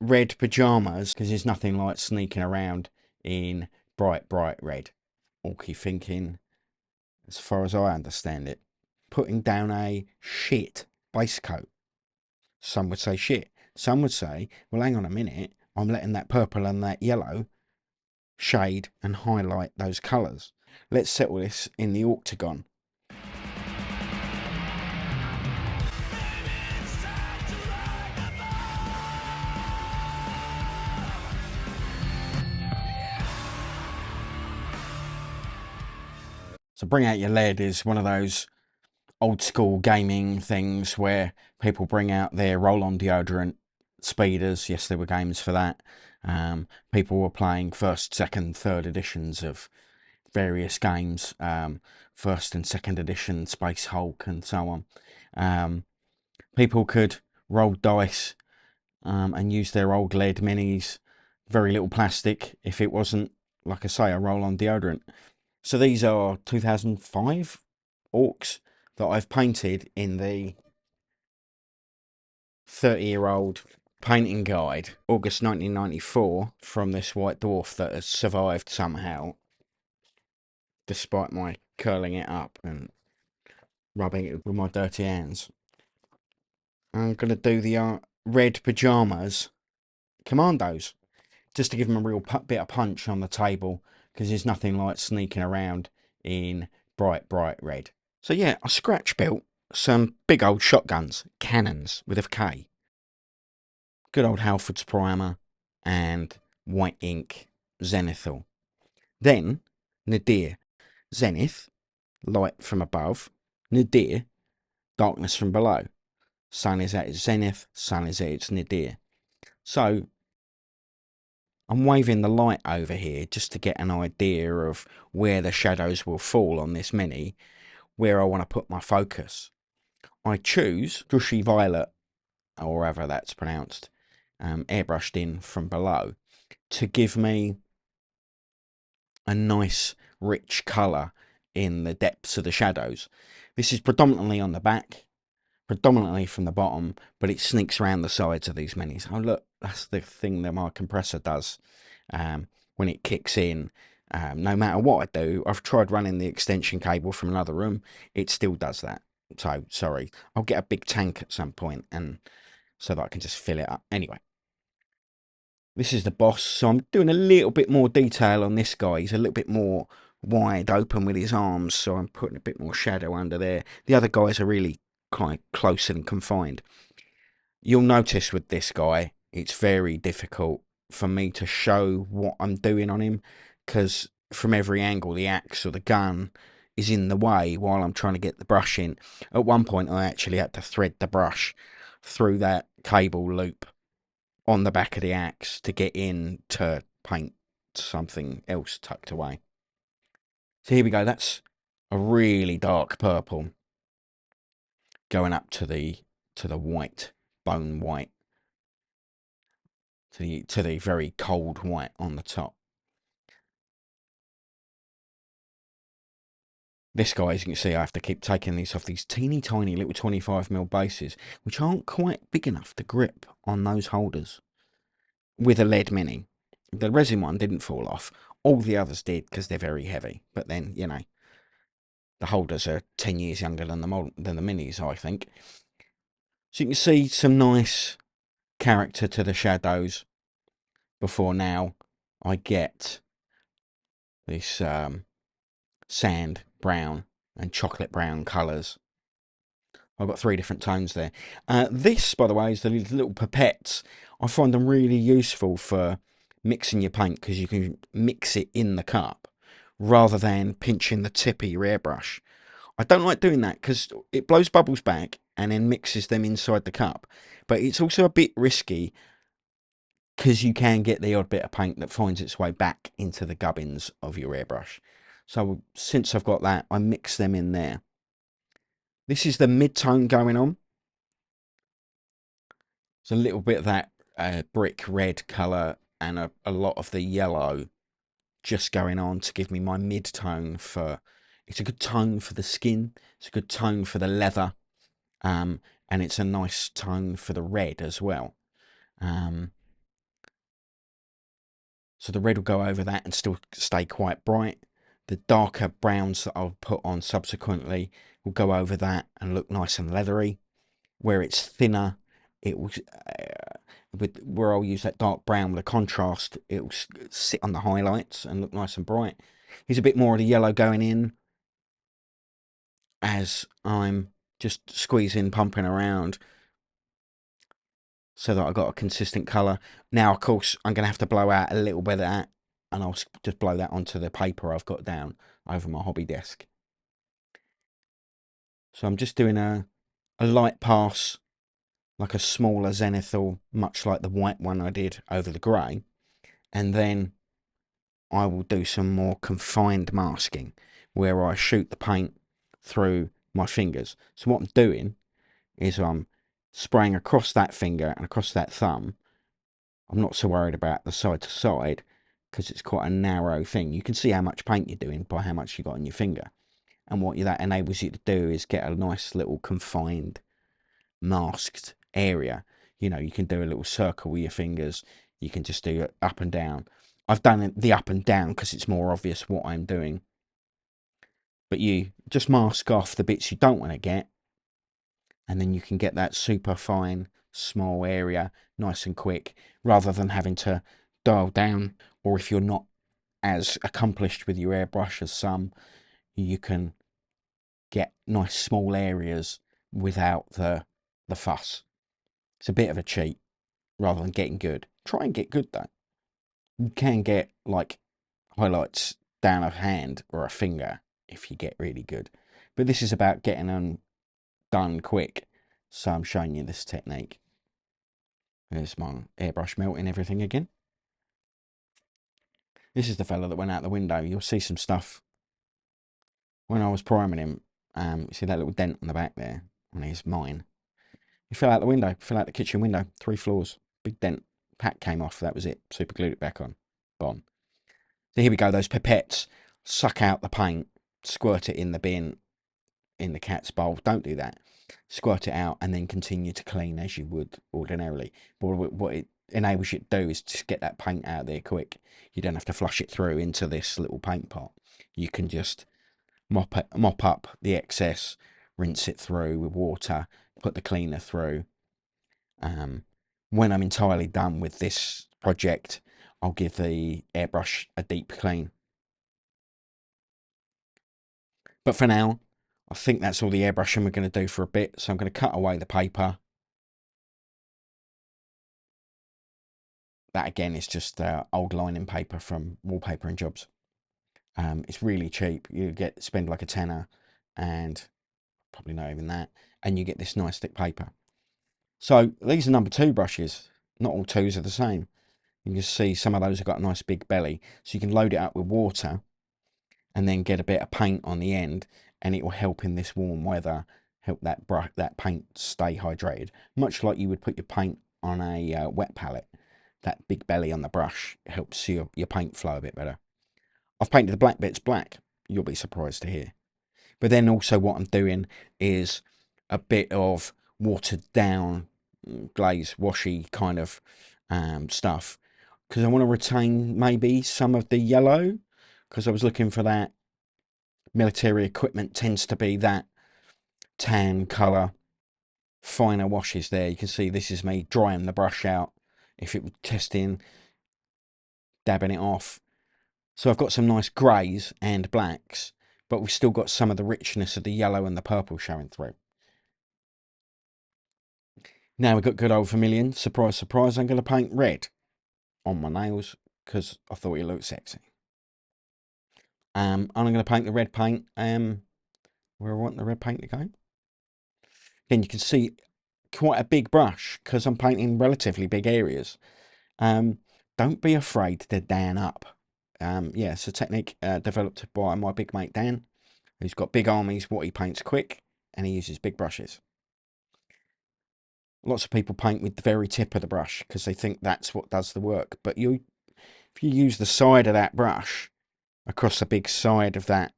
red pyjamas, because there's nothing like sneaking around in bright red. Orky thinking, as far as I understand it, putting down a shit base coat. Some would say shit. Some would say, well, hang on a minute, I'm letting that purple and that yellow shade and highlight those colours. Let's settle this in the octagon. So bring out your lead is one of those old school gaming things where people bring out their roll-on deodorant, speeders. Yes, there were games for that. People were playing first, second, third editions of various games, first and second edition Space Hulk and so on. People could roll dice and use their old lead minis, very little plastic if it wasn't, like I say, a roll-on deodorant. So these are 2005 orcs that I've painted in the 30-year-old painting guide, August 1994, from this white dwarf that has survived somehow, despite my curling it up and rubbing it with my dirty hands. I'm going to do the red pyjamas commandos, just to give them a real bit of punch on the table, because there's nothing like sneaking around in bright red. So yeah, I scratch built some big old shotguns, cannons with a K. Good old Halford's primer and white ink zenithal. Then NADIR, zenith, light from above, NADIR, darkness from below. Sun is at its zenith, sun is at its nadir. So I'm waving the light over here just to get an idea of where the shadows will fall on this mini, where I want to put my focus. I choose Gushy Violet, or however that's pronounced, airbrushed in from below, to give me a nice rich colour in the depths of the shadows. This is predominantly on the back, predominantly from the bottom, but it sneaks around the sides of these minis. Oh look, that's the thing that my compressor does when it kicks in. No matter what I do, I've tried running the extension cable from another room, it still does that. So sorry, I'll get a big tank at some point, and so that I can just fill it up. Anyway, this is the boss, so I'm doing a little bit more detail on this guy. He's a little bit more wide open with his arms, so I'm putting a bit more shadow under there. The other guys are really quite close and confined. You'll notice with this guy, it's very difficult for me to show what I'm doing on him, because from every angle the axe or the gun is in the way while I'm trying to get the brush in. At one point I actually had to thread the brush through that cable loop on the back of the axe to get in to paint something else tucked away. So here we go, that's a really dark purple going up to the white, bone white, to the very cold white on the top. This guy, as you can see, I have to keep taking these off these teeny tiny little 25mm bases, which aren't quite big enough to grip on those holders with a lead mini. The resin one didn't fall off. All the others did because they're very heavy. But then, you know, the holders are 10 years younger than the minis, I think. So you can see some nice character to the shadows before now I get this sand brown and chocolate brown colours. I've got 3 different tones there. This, by the way, is the little pipettes. I find them really useful for mixing your paint, because you can mix it in the cup rather than pinching the tip of your airbrush. I don't like doing that because it blows bubbles back and then mixes them inside the cup. But it's also a bit risky because you can get the odd bit of paint that finds its way back into the gubbins of your airbrush. So since I've got that, I mix them in there. This is the mid-tone going on. There's a little bit of that brick red colour and a lot of the yellow just going on to give me my mid-tone for... It's a good tone for the skin. It's a good tone for the leather. And it's a nice tone for the red as well. So the red will go over that and still stay quite bright. The darker browns that I'll put on subsequently will go over that and look nice and leathery. Where it's thinner, it will, where I'll use that dark brown with a contrast, it will sit on the highlights and look nice and bright. Here's a bit more of the yellow going in as I'm just squeezing, pumping around so that I've got a consistent colour. Now, of course, I'm going to have to blow out a little bit of that, and I'll just blow that onto the paper I've got down over my hobby desk. So I'm just doing a light pass, like a smaller zenithal, much like the white one I did over the grey. And then I will do some more confined masking, where I shoot the paint through my fingers. So what I'm doing is I'm spraying across that finger and across that thumb. I'm not so worried about the side to side because it's quite a narrow thing. You can see how much paint you're doing by how much you got on your finger. And what that enables you to do is get a nice little confined, masked area. You know, you can do a little circle with your fingers. You can just do it up and down. I've done the up and down because it's more obvious what I'm doing. But you just mask off the bits you don't want to get, and then you can get that super fine, small area nice and quick, rather than having to dial down. Or if you're not as accomplished with your airbrush as some, you can get nice small areas without the fuss. It's a bit of a cheat rather than getting good. Try and get good though. You can get like highlights down a hand or a finger if you get really good. But this is about getting them done quick. So I'm showing you this technique. There's my airbrush melting everything again. This is the fella that went out the window. You'll see some stuff. When I was priming him, you see that little dent on the back there on his mine. He fell out the window, fell out the kitchen window, 3 floors. Big dent. Pack came off, that was it. Super glued it back on. Bomb. So here we go, those pipettes. Suck out the paint, squirt it in the bin, in the cat's bowl. Don't do that. Squirt it out and then continue to clean as you would ordinarily. But what it enables you to do is just get that paint out there quick. You don't have to flush it through into this little paint pot. You can just mop up the excess, rinse it through with water, put the cleaner through. When I'm entirely done with this project, I'll give the airbrush a deep clean. But for now, I think that's all the airbrushing we're going to do for a bit. So I'm going to cut away the paper. That again is just old lining paper from Wallpaper and Jobs. It's really cheap. You spend like a tenner, and probably not even that, and you get this nice thick paper. So these are number 2 brushes. Not all 2s are the same. You can see some of those have got a nice big belly, so you can load it up with water and then get a bit of paint on the end, and it will help in this warm weather, help that paint stay hydrated, much like you would put your paint on a wet palette. That big belly on the brush helps your paint flow a bit better. I've painted the black bits black, you'll be surprised to hear. But then also what I'm doing is a bit of watered down glaze washy kind of stuff, because I want to retain maybe some of the yellow, because I was looking for that. Military equipment tends to be that tan colour, finer washes there. You can see this is me drying the brush out. If it was testing, dabbing it off. So I've got some nice greys and blacks, but we've still got some of the richness of the yellow and the purple showing through. Now we've got good old Vermilion. Surprise, surprise, I'm going to paint red on my nails because I thought it looked sexy. And I'm going to paint the red paint where I want the red paint to go. Again, you can see quite a big brush because I'm painting relatively big areas. Don't be afraid to Dan up. Yeah, it's a technique developed by my big mate Dan, who's got big armies, what he paints quick, and he uses big brushes. Lots of people paint with the very tip of the brush because they think that's what does the work. But if you use the side of that brush across the big side of that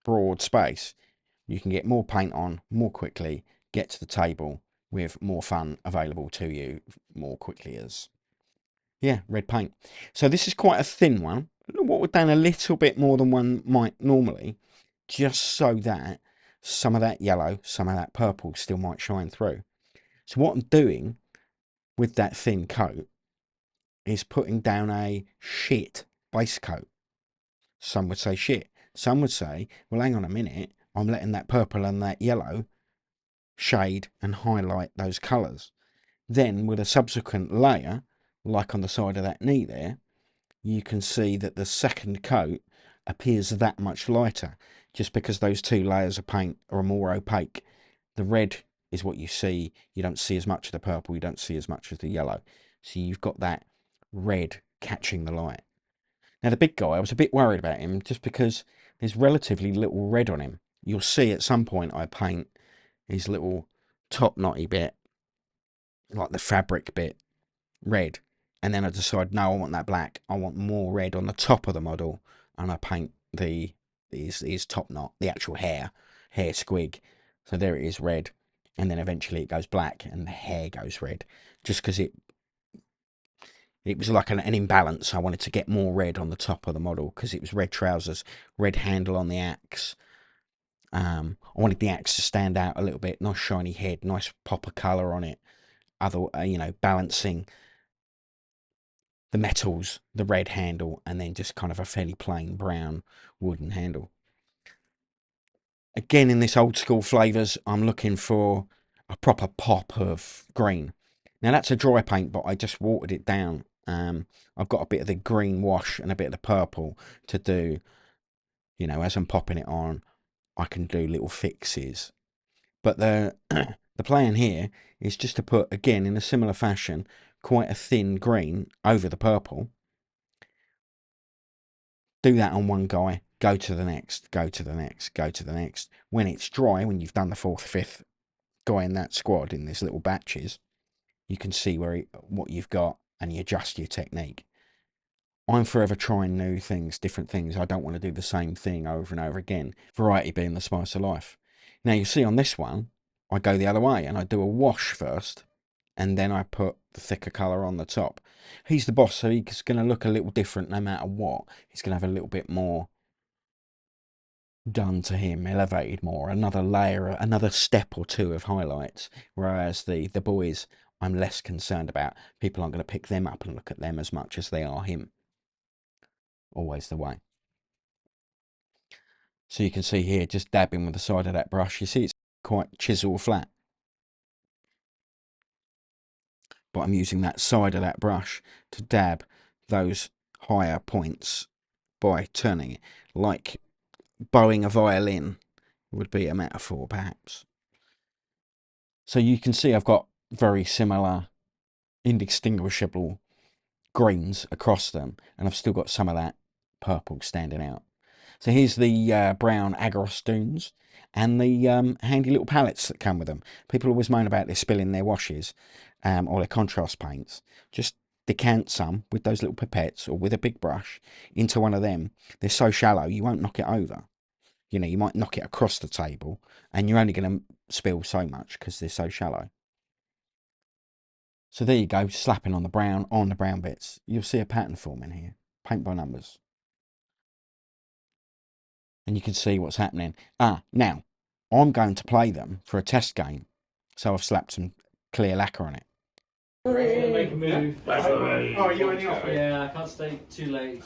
broad space, you can get more paint on more quickly, get to the table with more fun available to you more quickly. As Yeah, red paint. So this is quite a thin one. Watered down a little bit more than one might normally, just so that some of that yellow, some of that purple still might shine through. So what I'm doing with that thin coat is putting down a shit base coat. Some would say shit. Some would say, well, hang on a minute, I'm letting that purple and that yellow shade and highlight those colours. Then with a subsequent layer, like on the side of that knee there, you can see that the second coat appears that much lighter, just because those two layers of paint are more opaque. The red is what you see. You don't see as much of the purple, you don't see as much of the yellow. So you've got that red catching the light. Now the big guy, I was a bit worried about him just because there's relatively little red on him. You'll see at some point I paint his little top knotty bit, like the fabric bit, red, and then I decide, no, I want that black. I want more red on the top of the model, and I paint his top knot, the actual hair squig. So there it is, red, and then eventually it goes black, and the hair goes red, just because it was like an imbalance. I wanted to get more red on the top of the model because it was red trousers, red handle on the axe. I wanted the axe to stand out a little bit, nice shiny head, nice pop of colour on it. Other, balancing the metals, the red handle, and then just kind of a fairly plain brown wooden handle. Again, in this old school flavours, I'm looking for a proper pop of green. Now that's a dry paint, but I just watered it down. I've got a bit of the green wash and a bit of the purple to do. As I'm popping it on, I can do little fixes. But the the plan here is just to put, again, in a similar fashion, quite a thin green over the purple. Do that on one guy, go to the next, go to the next, go to the next. When it's dry, when you've done the fourth, fifth guy in that squad in these little batches, you can see what you've got and you adjust your technique. I'm forever trying new things, different things. I don't want to do the same thing over and over again. Variety being the spice of life. Now you see on this one, I go the other way and I do a wash first, and then I put the thicker colour on the top. He's the boss, so he's going to look a little different no matter what. He's going to have a little bit more done to him, elevated more, another layer, another step or two of highlights. Whereas the boys, I'm less concerned about. People aren't going to pick them up and look at them as much as they are him. Always the way. So you can see here, just dabbing with the side of that brush, you see it's quite chisel flat. But I'm using that side of that brush to dab those higher points by turning it, like bowing a violin would be a metaphor perhaps. So you can see I've got very similar indistinguishable greens across them, and I've still got some of that purple standing out. So here's the brown agarose dunes and the handy little palettes that come with them. People always moan about this spilling their washes or their contrast paints. Just decant some with those little pipettes or with a big brush into one of them. They're so shallow you won't knock it over. You might knock it across the table and you're only going to spill so much because they're so shallow. So there you go, slapping on the brown bits. You'll see a pattern forming here. Paint by numbers. And you can see what's happening. Now, I'm going to play them for a test game. So I've slapped some clear lacquer on it. Make a move. Oh, you only off? Yeah, I can't stay too late.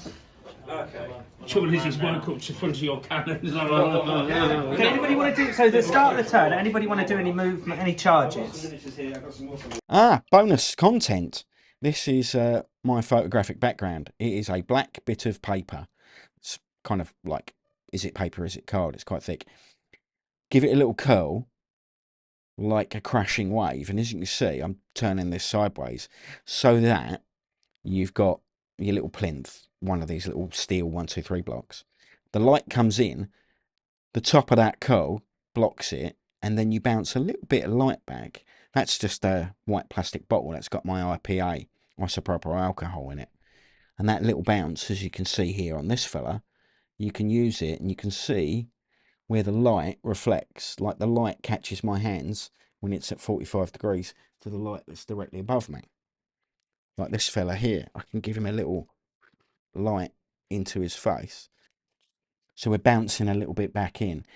Okay. Trouble is, he's woke up to front of your cannon. Okay, anybody want to do, so the start of the turn, anybody want to do any movement, any charges? Bonus content. This is my photographic background. It is a black bit of paper. It's kind of like, is it paper, is it card? It's quite thick. Give it a little curl, like a crashing wave. And as you can see, I'm turning this sideways so that you've got your little plinth, one of these little steel 1, 2, 3 blocks. The light comes in, the top of that curl blocks it, and then you bounce a little bit of light back. That's just a white plastic bottle that's got my IPA, isopropyl alcohol, in it. And that little bounce, as you can see here on this fella, you can use it and you can see where the light reflects, like the light catches my hands when it's at 45 degrees to the light that's directly above me. like this fella here, I can give him a little light into his face. So we're bouncing a little bit back in.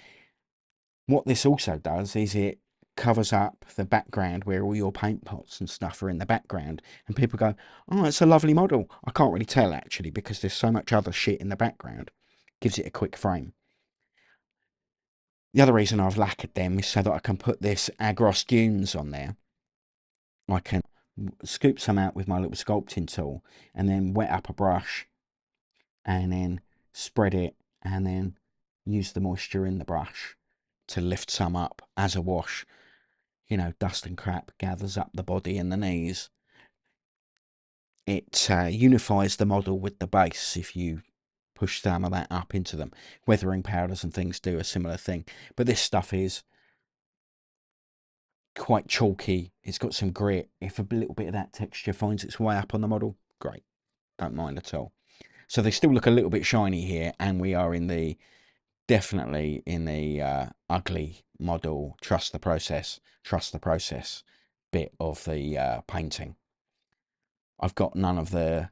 What this also does is it covers up the background where all your paint pots and stuff are in the background, and people go, oh, it's a lovely model. I can't really tell actually because there's so much other shit in the background. Gives it a quick frame. The other reason I've lacquered them is so that I can put this Agros Dunes on there. I can scoop some out with my little sculpting tool and then wet up a brush and then spread it and then use the moisture in the brush to lift some up as a wash. You know, dust and crap gathers up the body and the knees. It unifies the model with the base if you push some of that up into them. Weathering powders and things do a similar thing, but this stuff is quite chalky. It's got some grit. If a little bit of that texture finds its way up on the model, great, don't mind at all. So they still look a little bit shiny here, and we are in the definitely in the ugly model, trust the process bit of the painting. I've got none of the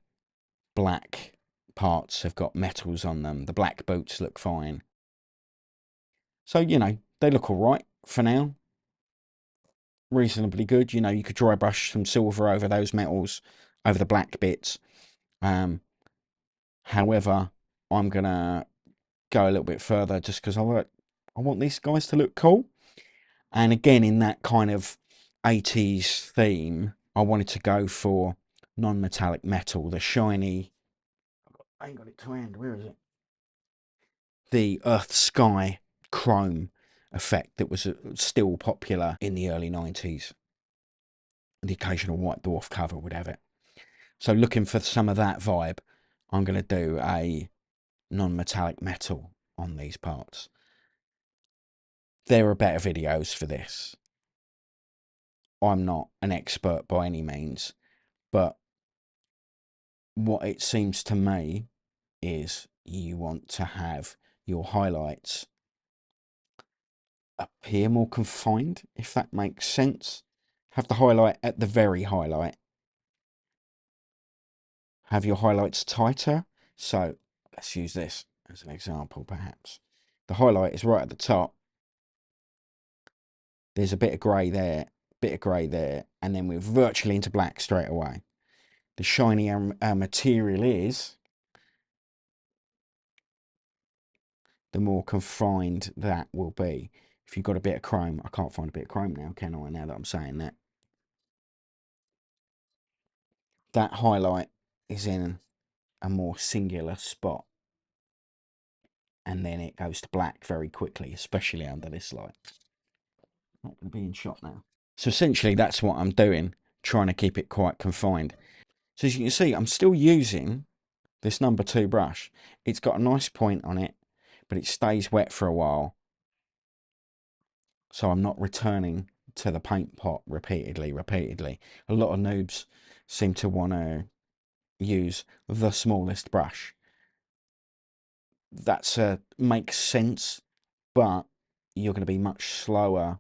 black parts have got metals on them. The black boots look fine. So, you know, they look all right for now. Reasonably good. You know, you could dry brush some silver over those metals, over the black bits. However, I'm going to go a little bit further just because I want these guys to look cool. And again, in that kind of 80s theme, I wanted to go for non-metallic metal, the shiny, I ain't got it to hand, where is it? The Earth Sky chrome effect that was still popular in the early 90s. The occasional white dwarf cover would have it. So looking for some of that vibe, I'm going to do a non-metallic metal on these parts. There are better videos for this. I'm not an expert by any means, but what it seems to me is you want to have your highlights appear more confined, if that makes sense. Have the highlight at the very highlight. Have your highlights tighter. So let's use this as an example, perhaps. The highlight is right at the top. There's a bit of grey there, and then we're virtually into black straight away. The shinier our material is, the more confined that will be. If you've got a bit of chrome, I can't find a bit of chrome now, can I, now that I'm saying that? That highlight is in a more singular spot. And then it goes to black very quickly, especially under this light. Not going to be in shot now. So essentially that's what I'm doing, trying to keep it quite confined. So as you can see, I'm still using this number 2 brush. It's got a nice point on it, but it stays wet for a while. So I'm not returning to the paint pot repeatedly. A lot of noobs seem to want to use the smallest brush. That's makes sense, but you're going to be much slower.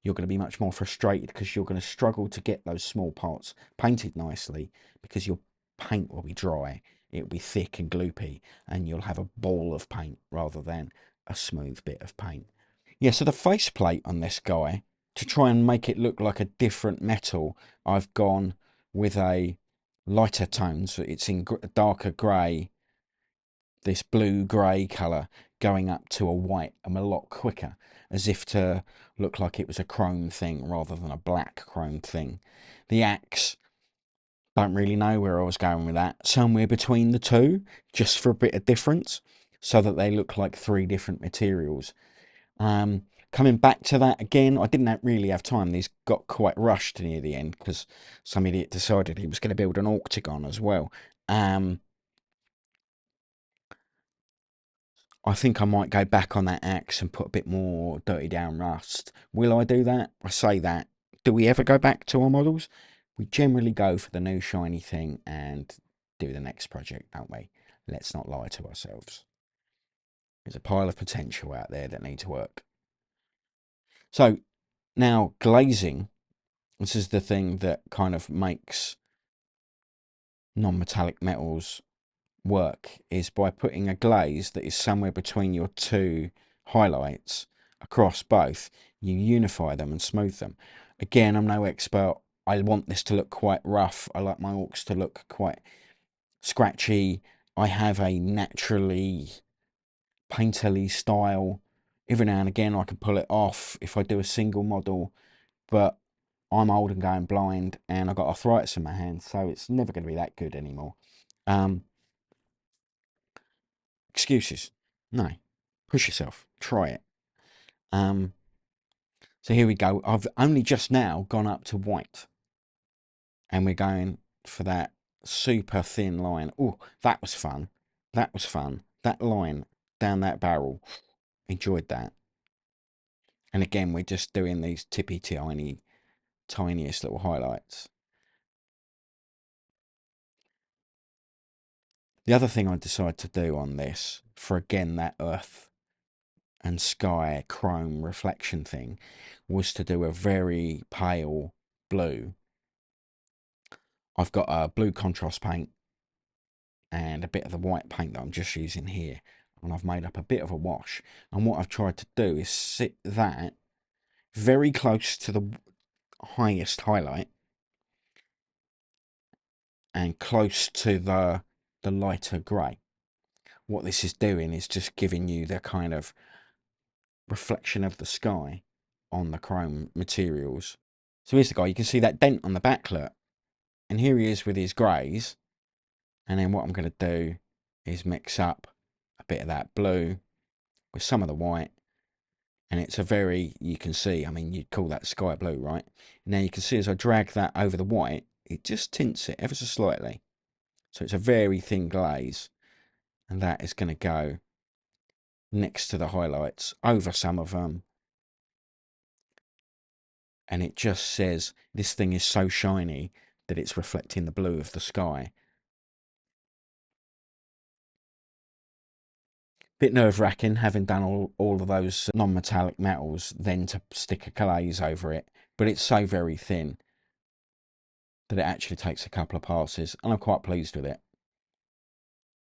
You're going to be much more frustrated because you're going to struggle to get those small parts painted nicely because your paint will be dry. It'll be thick and gloopy, and you'll have a ball of paint rather than a smooth bit of paint. Yeah, so the faceplate on this guy, to try and make it look like a different metal, I've gone with a lighter tone, so it's in darker grey, this blue-grey colour, going up to a white and a lot quicker, as if to look like it was a chrome thing rather than a black chrome thing. The axe, don't really know where I was going with that. Somewhere between the two, just for a bit of difference, so that they look like 3 different materials. Coming back to that again, I didn't really have time. These got quite rushed near the end because some idiot decided he was going to build an octagon as well. I think I might go back on that axe and put a bit more dirty down rust. Will I do that? I say that. Do we ever go back to our models? We generally go for the new shiny thing and do the next project, don't we? Let's not lie to ourselves. There's a pile of potential out there that needs work. So now glazing, this is the thing that kind of makes non-metallic metals work is by putting a glaze that is somewhere between your two highlights across both. You unify them and smooth them. Again, I'm no expert. I want this to look quite rough. I like my orcs to look quite scratchy. I have a naturally painterly style. Every now and again I can pull it off if I do a single model, but I'm old and going blind and I've got arthritis in my hand, so it's never going to be that good anymore. Excuses. No. Push yourself. Try it. So here we go. I've only just now gone up to white. And we're going for that super thin line. Oh, that was fun. That was fun. That line down that barrel. Enjoyed that. And again, we're just doing these tippy tiny, tiniest little highlights. The other thing I decided to do on this, for again that earth and sky chrome reflection thing, was to do a very pale blue. I've got a blue contrast paint and a bit of the white paint that I'm just using here, and I've made up a bit of a wash. And what I've tried to do is sit that very close to the highest highlight and close to the lighter grey. What this is doing is just giving you the kind of reflection of the sky on the chrome materials. So here's the guy. You can see that dent on the backlit, and here he is with his greys. And then what I'm going to do is mix up a bit of that blue with some of the white, and it's a very, you can see, I mean, you'd call that sky blue, right? Now you can see as I drag that over the white, it just tints it ever so slightly. So it's a very thin glaze, and that is going to go next to the highlights over some of them. And it just says this thing is so shiny that it's reflecting the blue of the sky. Bit nerve-wracking having done all of those non-metallic metals, then to stick a glaze over it, but it's so very thin that it actually takes a couple of passes, and I'm quite pleased with it.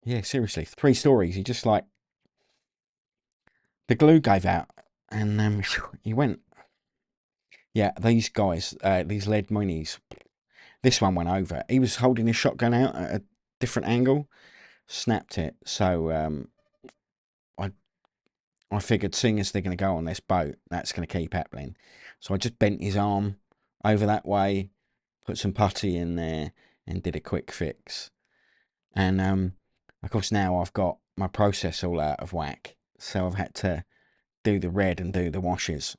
Yeah, seriously, 3 stories. He just like, the glue gave out, and he went. Yeah, these guys, these lead minis, this one went over. He was holding his shotgun out at a different angle, snapped it. So I figured, seeing as they're going to go on this boat, that's going to keep happening. So I just bent his arm over that way, put some putty in there, and did a quick fix. And of course now I've got my process all out of whack, so I've had to do the red and do the washes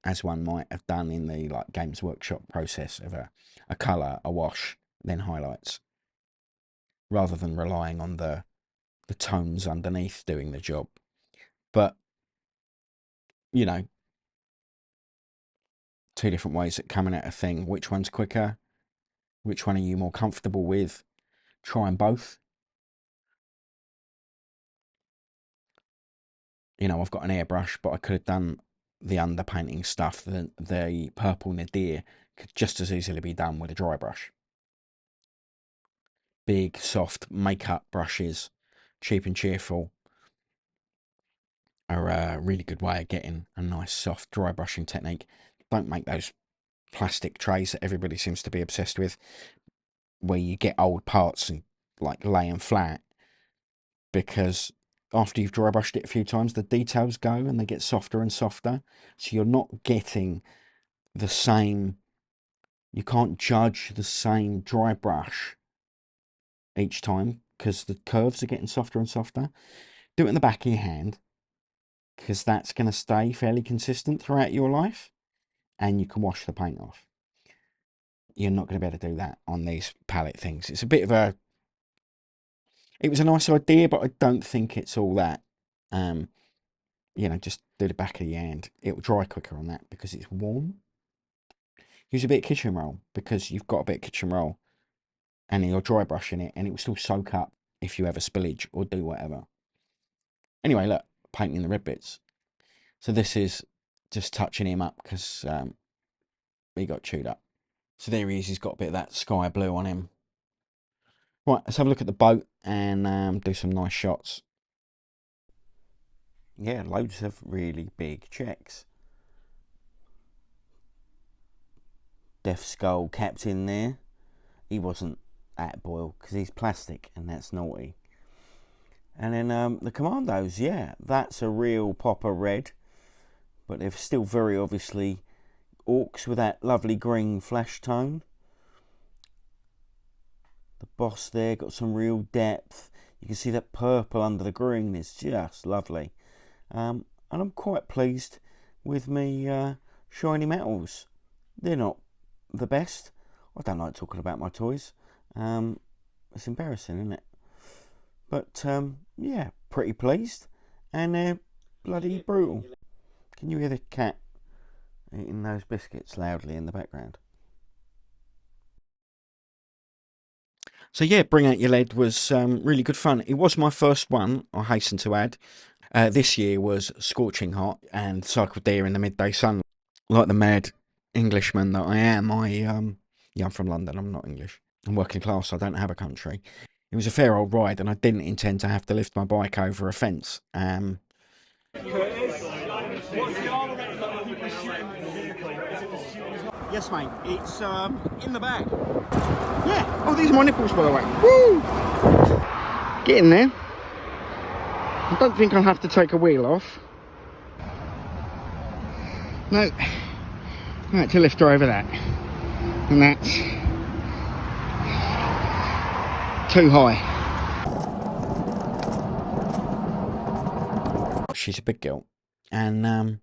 as one might have done in the like Games Workshop process of a colour, a wash, then highlights, rather than relying on the tones underneath doing the job. But you know, 2 different ways at coming at a thing. Which one's quicker? Which one are you more comfortable with? Try them both. You know, I've got an airbrush, but I could have done the underpainting stuff. The purple NADIR could just as easily be done with a dry brush. Big, soft makeup brushes, cheap and cheerful, are a really good way of getting a nice, soft, dry brushing technique. Don't make those plastic trays that everybody seems to be obsessed with, where you get old parts and like lay them flat, because after you've dry brushed it a few times, the details go and they get softer and softer. So you're not getting the same, you can't judge the same dry brush each time because the curves are getting softer and softer. Do it in the back of your hand, because that's going to stay fairly consistent throughout your life, and you can wash the paint off. You're not going to be able to do that on these palette things. It's a bit of a, it was a nice idea, but I don't think it's all that. You know, just do the back of the hand. It will dry quicker on that because it's warm. Use a bit of kitchen roll, because you've got a bit of kitchen roll and you're dry brushing it, and it will still soak up if you have a spillage or do whatever. Anyway, look, painting the red bits. So this is just touching him up because he got chewed up. So there he is. He's got a bit of that sky blue on him. Right, let's have a look at the boat and do some nice shots. Yeah, loads of really big checks. Deaf Skull captain there. He wasn't at BOYL because he's plastic and that's naughty. And then the Commandos, yeah, that's a real popper red, but they're still very obviously orcs with that lovely green flesh tone. The boss there got some real depth. You can see that purple under the green is just lovely. And I'm quite pleased with me shiny metals. They're not the best. I don't like talking about my toys. It's embarrassing, isn't it? But yeah, pretty pleased. And they're bloody brutal. Can you hear the cat eating those biscuits loudly in the background? So yeah, Bring Out Your Lead was really good fun. It was my first one, I hasten to add. This year was scorching hot and cycled there in the midday sun. Like the mad Englishman that I am, yeah, I'm from London, I'm not English. I'm working class, I don't have a country. It was a fair old ride and I didn't intend to have to lift my bike over a fence. Curtis, what's the armor rating like when people are shooting in the vehicle? Is it the shooting as well? Yes, mate, it's in the bag. Yeah, oh, these are my nipples, by the way. Woo! Get in there. I don't think I'll have to take a wheel off. No, I had to lift her over that. And that's too high. She's a big girl. And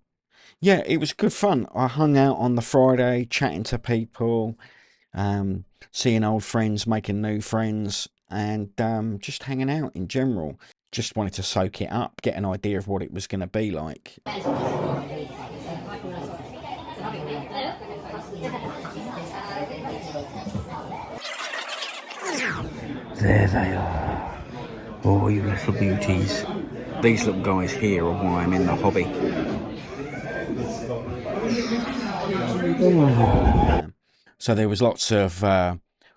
yeah, it was good fun. I hung out on the Friday, chatting to people, seeing old friends, making new friends, and just hanging out in general. Just wanted to soak it up, get an idea of what it was going to be like. There they are. Oh, you little beauties. These little guys here are why I'm in the hobby. So there was lots of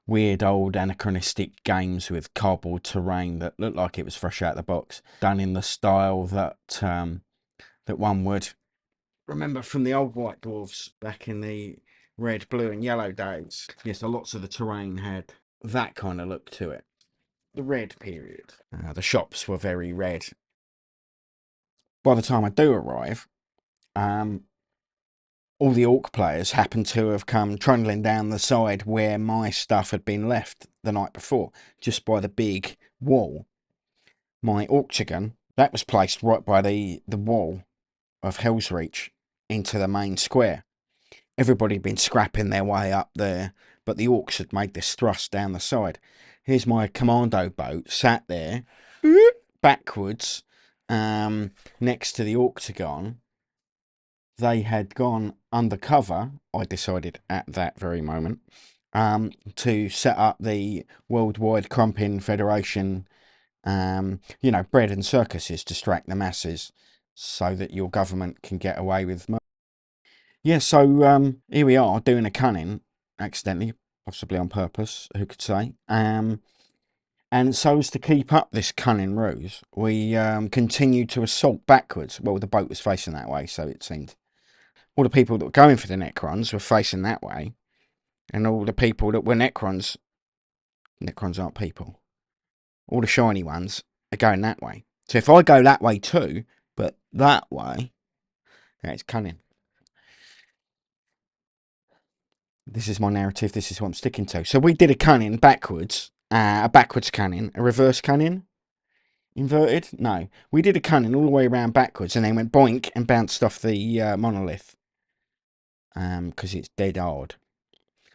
weird old anachronistic games with cardboard terrain that looked like it was fresh out of the box, done in the style that that one would remember from the old White Dwarfs back in the red, blue and yellow days. Yes, so lots of the terrain had that kind of look to it. The red period. The shops were very red. By the time I do arrive, all the orc players happened to have come trundling down the side where my stuff had been left the night before, just by the big wall. My Orktober, that was placed right by the wall of Hell's Reach into the main square. Everybody had been scrapping their way up there, but the orcs had made this thrust down the side. Here's my commando boat sat there, backwards, next to the octagon. They had gone undercover, I decided at that very moment, to set up the Worldwide Crumping Federation, you know, bread and circuses, distract the masses so that your government can get away with murder. Yeah, so here we are doing a cunning, accidentally, possibly on purpose, who could say. And so as to keep up this cunning ruse, we continued to assault backwards. Well, the boat was facing that way, so it seemed. All the people that were going for the Necrons were facing that way, and all the people that were Necrons aren't people. All the shiny ones are going that way. So if I go that way too, but that way, yeah, it's cunning. This is my narrative. This is what I'm sticking to. So we did a cunning backwards, a backwards cunning, a reverse cunning, inverted. No, we did a cunning all the way around backwards, and then went boink and bounced off the monolith. Because it's dead hard,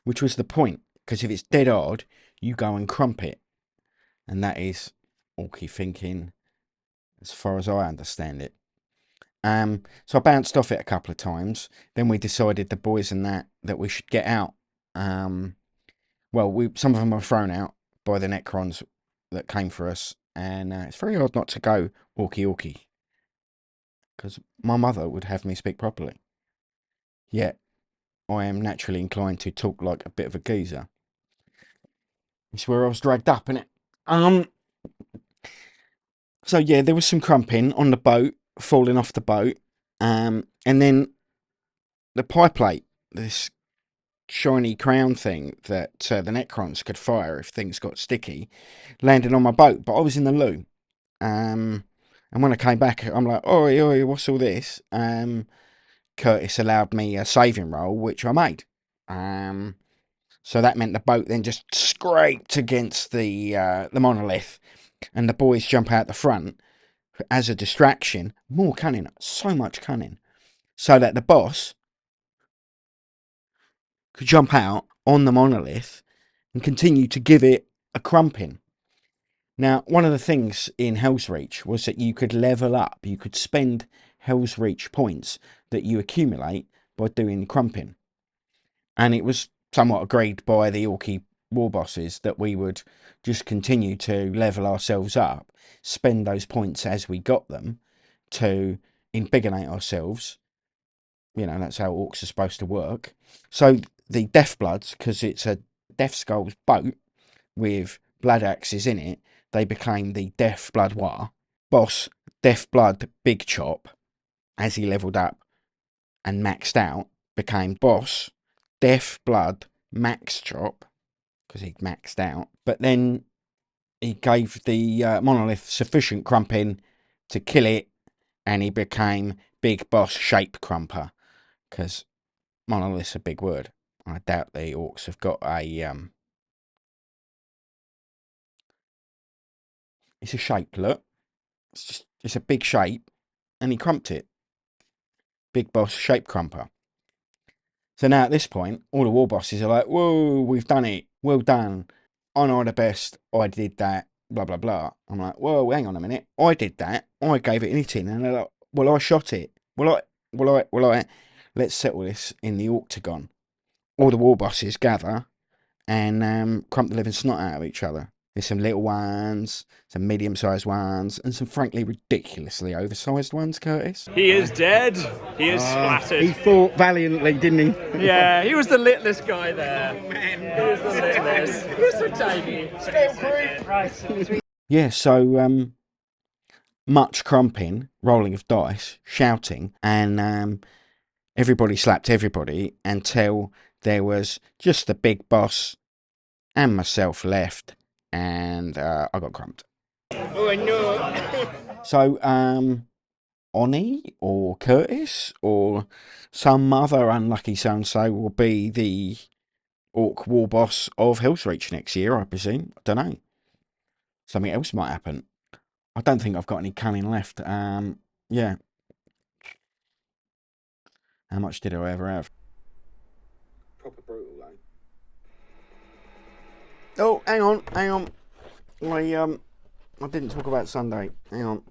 which was the point. Because if it's dead hard, you go and crump it, and that is orky thinking, as far as I understand it. So I bounced off it a couple of times. Then we decided, the boys and that we should get out. Well, some of them were thrown out by the Necrons that came for us, and it's very hard not to go orky, because my mother would have me speak properly. Yet I am naturally inclined to talk like a bit of a geezer. It's where I was dragged up, innit? So yeah, there was some crumping on the boat, falling off the boat, and then the pie plate, this shiny crown thing that the Necrons could fire if things got sticky, landed on my boat. But I was in the loo, and when I came back, I'm like, oi, oi, what's all this? Curtis allowed me a saving roll, which I made. So that meant the boat then just scraped against the monolith, and the boys jump out the front as a distraction. More cunning, so much cunning, so that the boss could jump out on the monolith and continue to give it a crumping. Now, one of the things in Hell's Reach was that you could level up. You could spend Hell's Reach points that you accumulate by doing crumping. And it was somewhat agreed by the Orky war bosses that we would just continue to level ourselves up, spend those points as we got them to embiggenate ourselves. You know, that's how orcs are supposed to work. So the Deathbloods, because it's a Death Skull's boat with blood axes in it, they became the Death Blood War. Boss Death Blood Big Chop, as he leveled up and maxed out, became Boss Death Blood Max Chop, because he maxed out. But then he gave the monolith sufficient crumping to kill it, and he became Big Boss Shape Crumper, because monolith's a big word. I doubt the orcs have got a it's a shape, look. It's a big shape, and he crumped it. Big Boss Shape Crumper. So now at this point, all the war bosses are like, whoa, we've done it. Well done. I know the best. I did that. Blah, blah, blah. I'm like, whoa, hang on a minute. I did that. I gave it an hitting. And they're like, well, I shot it. Well, let's settle this in the Orktober. All the war bosses gather and crump the living snot out of each other. There's some little ones, some medium-sized ones, and some frankly ridiculously oversized ones, Curtis. He is dead. He is splattered. He fought valiantly, didn't he? Yeah, he was the littlest guy there. Oh, man. He was the littlest. He was so tiny. Scale crew. Right. Yeah, so much crumping, rolling of dice, shouting, and everybody slapped everybody until there was just the big boss and myself left, and I got crumped. Oh, no. So, Oni or Curtis or some other unlucky so-and-so will be the Orc war boss of Hell's Reach next year, I presume. I don't know. Something else might happen. I don't think I've got any cunning left. Yeah. How much did I ever have? Proper brutal, though. Oh, hang on. I didn't talk about Sunday. Hang on.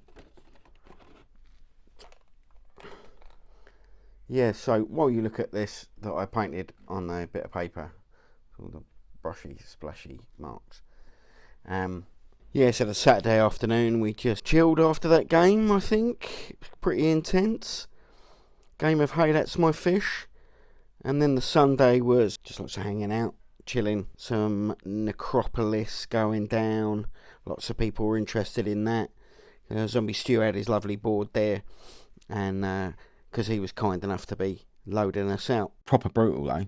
Yeah, so while you look at this that I painted on a bit of paper, all the brushy, splashy marks. Yeah, so the Saturday afternoon we just chilled after that game, I think. Pretty intense. Game of Hey That's My Fish. And then the Sunday was just lots of hanging out, chilling. Some necropolis going down. Lots of people were interested in that. Zombie Stew had his lovely board there. And because he was kind enough to be loading us out. Proper brutal, though.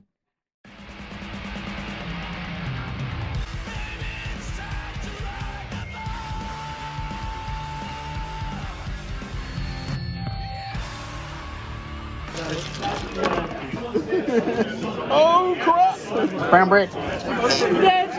Oh, crap! Brown bread. Dead!